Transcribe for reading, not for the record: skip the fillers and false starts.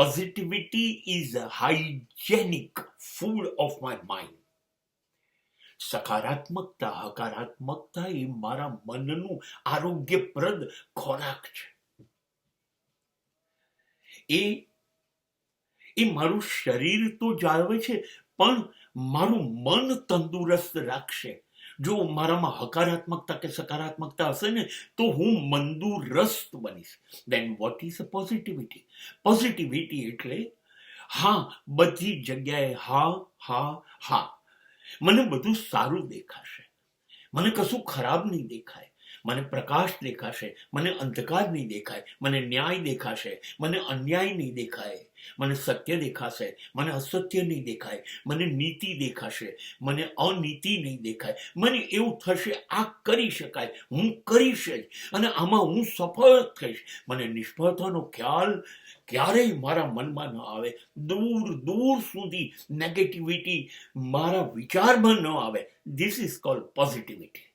Positivity is hygienic food of my mind. સકારાત્મકતા, હકારાત્મકતા એ મારા મનનું આરોગ્યપ્રદ ખોરાક છે. એ મારું શરીર તો જાળવે છે, પણ મારું મન તંદુરસ્ત રાખશે. જો મારામાં હકારાત્મકતા કે સકારાત્મકતા હશે ને તો હું મંદુરસ્ત બનીશ. Then what is a positivity? Positivity એટલે હા, બધી જગ્યાએ હા હા હા. મને બધું સારું દેખાશે, મને કશું ખરાબ નહીં દેખાય. મને પ્રકાશ દેખાશે, મને અંધકાર નહીં દેખાય. મને ન્યાય દેખાશે, મને અન્યાય નહીં દેખાય. મને સત્ય દેખાશે, મને અસત્ય નહીં દેખાય. મને નીતિ દેખાશે, મને અનીતિ નહીં દેખાય. મને એવું થશે આ કરી શકાય, હું કરીશ જ, અને આમાં હું સફળ થઈશ. મને નિષ્ફળતાનો ખ્યાલ ક્યારેય મારા મનમાં ન આવે. દૂર દૂર સુધી નેગેટિવિટી મારા વિચારમાં ન આવે. This is called positivity.